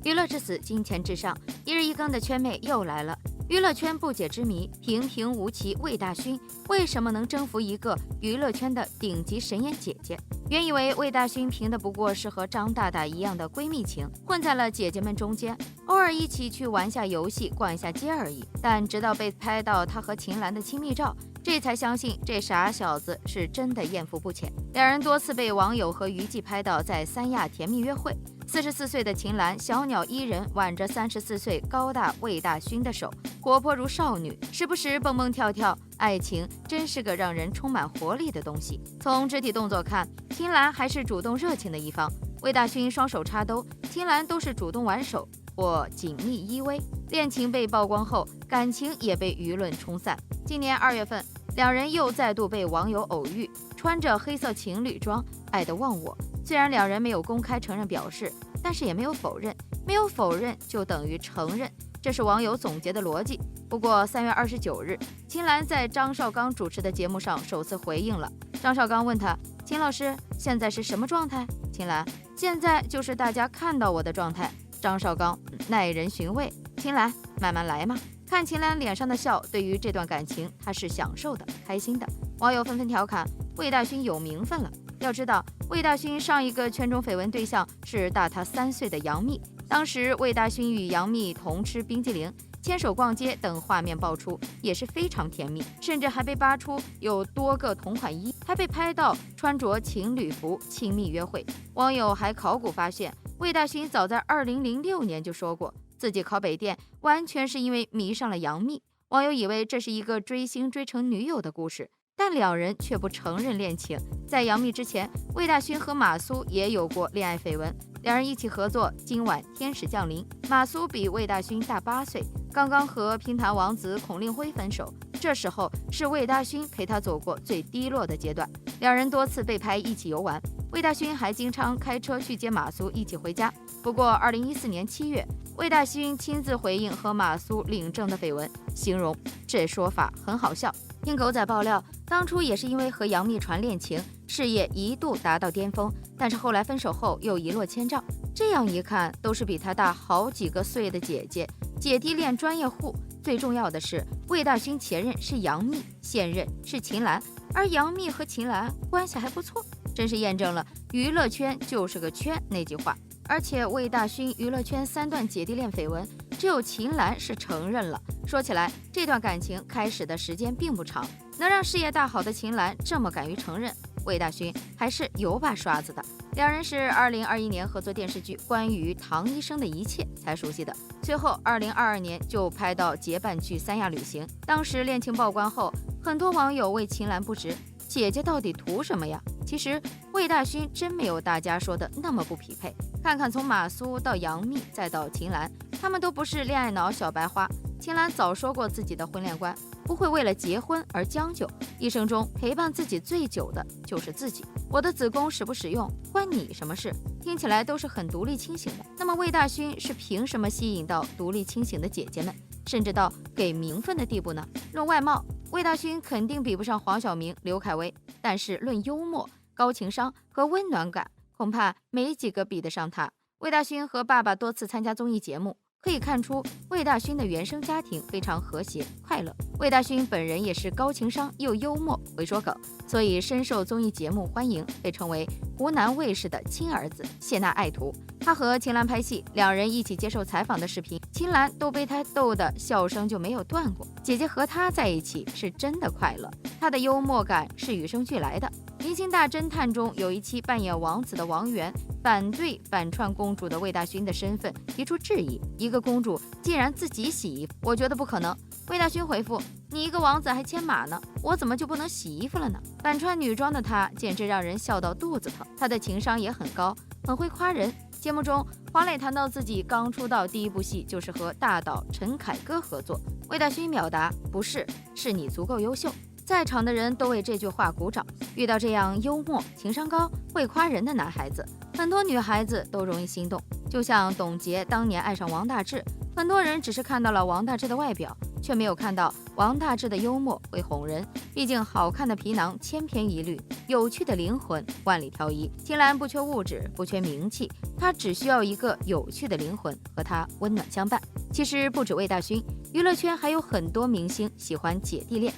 娱乐至死，金钱至上，一日一更的圈妹又来了。娱乐圈不解之谜，平平无奇魏大勋为什么能征服一个娱乐圈的顶级神颜姐姐？原以为魏大勋凭的不过是和张大大一样的闺蜜情，混在了姐姐们中间，偶尔一起去玩下游戏、逛一下街而已。但直到被拍到他和秦岚的亲密照，这才相信这傻小子是真的艳福不浅。两人多次被网友和娱记拍到在三亚甜蜜约会。44岁的秦岚小鸟依人，挽着34岁高大魏大勋的手，活泼如少女，时不时蹦蹦跳跳。爱情真是个让人充满活力的东西。从肢体动作看，秦岚还是主动热情的一方，魏大勋双手插兜，秦岚都是主动挽手或紧密依偎。恋情被曝光后，感情也被舆论冲散。今年2月份，两人又再度被网友偶遇，穿着黑色情侣装，爱得忘我。虽然两人没有公开承认表示，但是也没有否认，没有否认就等于承认，这是网友总结的逻辑。不过3月29日，秦岚在张绍刚主持的节目上首次回应了。张绍刚问他：“秦老师，现在是什么状态？”秦岚：“现在就是大家看到我的状态。”张绍刚耐人寻味：“秦岚，慢慢来嘛。”看秦岚脸上的笑，对于这段感情，他是享受的、开心的。网友纷纷调侃：“魏大勋有名分了。”要知道，魏大勋上一个圈中绯闻对象是大他3岁的杨幂，当时魏大勋与杨幂同吃冰激凌、牵手逛街等画面爆出，也是非常甜蜜，甚至还被扒出有多个同款衣，还被拍到穿着情侣服亲密约会。网友还考古发现，魏大勋早在2006年就说过，自己考北电完全是因为迷上了杨幂。网友以为这是一个追星追成女友的故事，但两人却不承认恋情。在杨幂之前，魏大勋和马苏也有过恋爱绯闻，两人一起合作《今晚天使降临》。马苏比魏大勋大8岁，刚刚和乒坛王子孔令辉分手，这时候是魏大勋陪他走过最低落的阶段。两人多次被拍一起游玩，魏大勋还经常开车去接马苏一起回家。不过2014年7月，魏大勋亲自回应和马苏领证的绯闻，形容这说法很好笑。听狗仔爆料，当初也是因为和杨幂传恋情，事业一度达到巅峰，但是后来分手后又一落千丈。这样一看，都是比他大好几个岁的姐姐，姐弟恋专业户。最重要的是，魏大勋前任是杨幂，现任是秦岚，而杨幂和秦岚关系还不错，真是验证了娱乐圈就是个圈那句话。而且魏大勋娱乐圈3段姐弟恋绯闻，只有秦岚是承认了。说起来，这段感情开始的时间并不长，能让事业大好的秦岚这么敢于承认，魏大勋还是有把刷子的。两人是2021年合作电视剧《关于唐医生的一切》才熟悉的，随后2022年就拍到结伴去三亚旅行。当时恋情曝光后，很多网友为秦岚不值，姐姐到底图什么呀？其实魏大勋真没有大家说的那么不匹配。看看从马苏到杨幂再到秦岚，他们都不是恋爱脑小白花。秦岚早说过自己的婚恋观，不会为了结婚而将就，一生中陪伴自己最久的就是自己。我的子宫使不使用关你什么事？听起来都是很独立清醒的。那么魏大勋是凭什么吸引到独立清醒的姐姐们，甚至到给名分的地步呢？论外貌，魏大勋肯定比不上黄晓明、刘恺威，但是论幽默、高情商和温暖感，恐怕没几个比得上他。魏大勋和爸爸多次参加综艺节目，可以看出魏大勋的原生家庭非常和谐快乐。魏大勋本人也是高情商又幽默，会说梗，所以深受综艺节目欢迎，被称为湖南卫视的亲儿子、谢娜爱徒。他和秦岚拍戏，两人一起接受采访的视频，秦岚都被他逗得笑声就没有断过。姐姐和他在一起是真的快乐，他的幽默感是与生俱来的。明星大侦探中有一期扮演王子的王源反对反串公主的魏大勋的身份提出质疑，一个公主竟然自己洗衣服，我觉得不可能。魏大勋回复：你一个王子还牵马呢，我怎么就不能洗衣服了呢？反串女装的他简直让人笑到肚子疼。他的情商也很高，很会夸人。节目中，黄磊谈到自己刚出道第一部戏就是和大导陈凯歌合作，魏大勋秒答：不是，是你足够优秀。在场的人都为这句话鼓掌。遇到这样幽默、情商高、会夸人的男孩子，很多女孩子都容易心动。就像董洁当年爱上王大治，很多人只是看到了王大治的外表，却没有看到王大治的幽默会哄人。毕竟好看的皮囊千篇一律，有趣的灵魂万里挑一。秦岚不缺物质，不缺名气，她只需要一个有趣的灵魂和她温暖相伴。其实不止魏大勋，娱乐圈还有很多明星喜欢姐弟恋。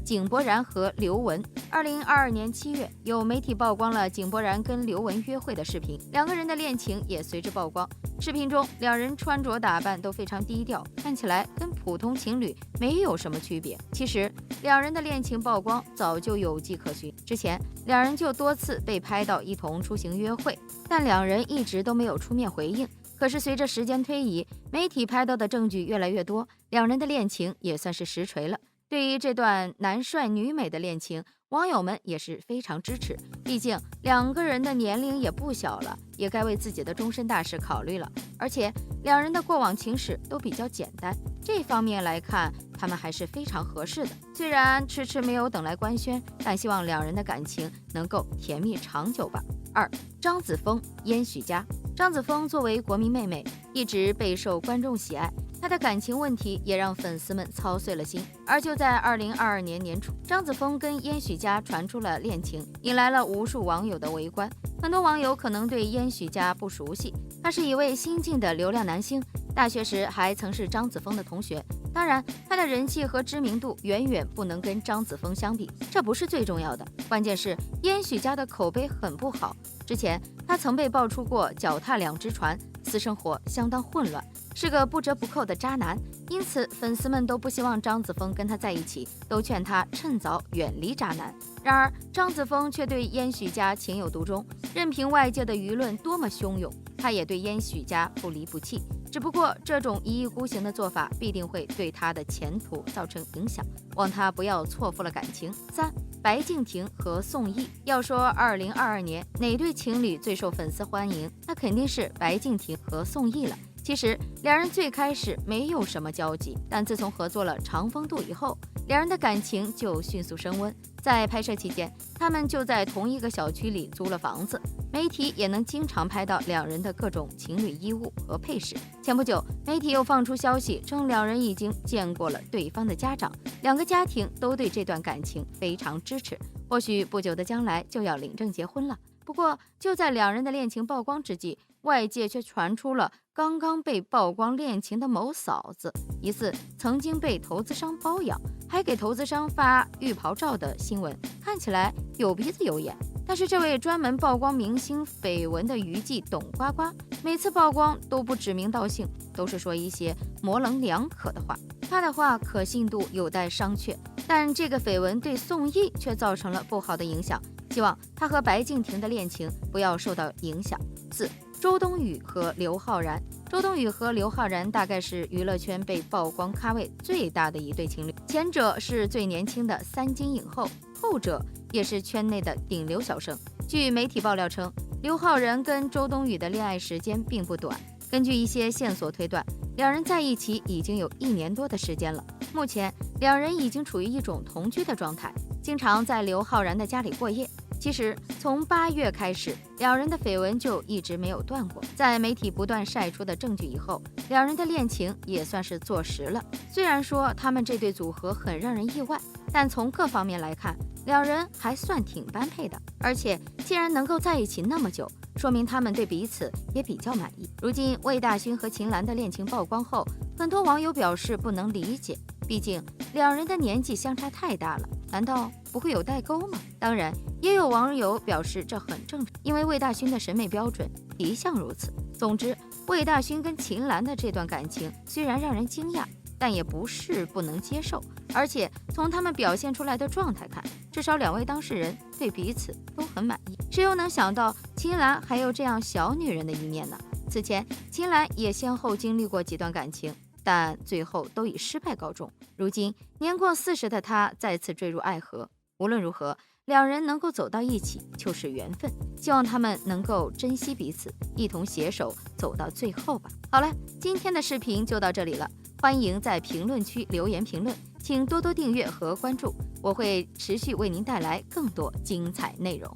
井柏然和刘雯。2022年7月，有媒体曝光了井柏然跟刘雯约会的视频，两个人的恋情也随之曝光。视频中，两人穿着打扮都非常低调，看起来跟普通情侣没有什么区别。其实，两人的恋情曝光早就有迹可循，之前两人就多次被拍到一同出行约会，但两人一直都没有出面回应。可是随着时间推移，媒体拍到的证据越来越多，两人的恋情也算是实锤了。对于这段男帅女美的恋情，网友们也是非常支持，毕竟两个人的年龄也不小了，也该为自己的终身大事考虑了。而且两人的过往情史都比较简单，这方面来看，他们还是非常合适的。虽然迟迟没有等来官宣，但希望两人的感情能够甜蜜长久吧。张子枫、燕许家。张子枫作为国民妹妹，一直备受观众喜爱。她的感情问题也让粉丝们操碎了心，而就在2022年年初，张子枫跟燕许家传出了恋情，引来了无数网友的围观。很多网友可能对燕许家不熟悉，他是一位新晋的流量男星，大学时还曾是张子枫的同学。当然，他的人气和知名度远远不能跟张子枫相比，这不是最重要的，关键是燕许家的口碑很不好。之前他曾被爆出过脚踏两只船，私生活相当混乱，是个不折不扣的渣男，因此粉丝们都不希望张子枫跟他在一起，都劝他趁早远离渣男。然而张子枫却对燕许家情有独钟，任凭外界的舆论多么汹涌，他也对燕许家不离不弃。只不过这种一意孤行的做法必定会对他的前途造成影响，望他不要错付了感情。白敬亭和宋轶。要说2022年哪对情侣最受粉丝欢迎，那肯定是白敬亭和宋轶了。其实两人最开始没有什么交集，但自从合作了《长风渡》以后，两人的感情就迅速升温。在拍摄期间，他们就在同一个小区里租了房子，媒体也能经常拍到两人的各种情侣衣物和配饰。前不久，媒体又放出消息称两人已经见过了对方的家长，两个家庭都对这段感情非常支持，或许不久的将来就要领证结婚了。不过就在两人的恋情曝光之际，外界却传出了刚刚被曝光恋情的某嫂子疑似曾经被投资商包养，还给投资商发浴袍照的新闻，看起来有鼻子有眼。但是这位专门曝光明星绯闻的娱记董呱呱，每次曝光都不指名道姓，都是说一些模棱两可的话，他的话可信度有待商榷。但这个绯闻对宋轶却造成了不好的影响，希望他和白敬亭的恋情不要受到影响。周冬雨和刘昊然。周冬雨和刘昊然大概是娱乐圈被曝光咖位最大的一对情侣，前者是最年轻的3金影后，后者也是圈内的顶流小生。据媒体爆料称，刘昊然跟周冬雨的恋爱时间并不短，根据一些线索推断，两人在一起已经有1年多的时间了。目前两人已经处于一种同居的状态，经常在刘昊然的家里过夜。其实从8月开始，两人的绯闻就一直没有断过。在媒体不断晒出的证据以后，两人的恋情也算是坐实了。虽然说他们这对组合很让人意外，但从各方面来看，两人还算挺般配的。而且既然能够在一起那么久，说明他们对彼此也比较满意。如今魏大勋和秦岚的恋情曝光后，很多网友表示不能理解，毕竟两人的年纪相差太大了，难道不会有代沟吗？当然，也有网友表示这很正常，因为魏大勋的审美标准一向如此。总之，魏大勋跟秦岚的这段感情虽然让人惊讶，但也不是不能接受。而且从他们表现出来的状态看，至少2位当事人对彼此都很满意。谁又能想到秦岚还有这样小女人的一面呢？此前秦岚也先后经历过几段感情，但最后都以失败告终。如今年过40的她再次坠入爱河，无论如何，两人能够走到一起就是缘分，希望他们能够珍惜彼此，一同携手走到最后吧。好了，今天的视频就到这里了，欢迎在评论区留言评论，请多多订阅和关注，我会持续为您带来更多精彩内容。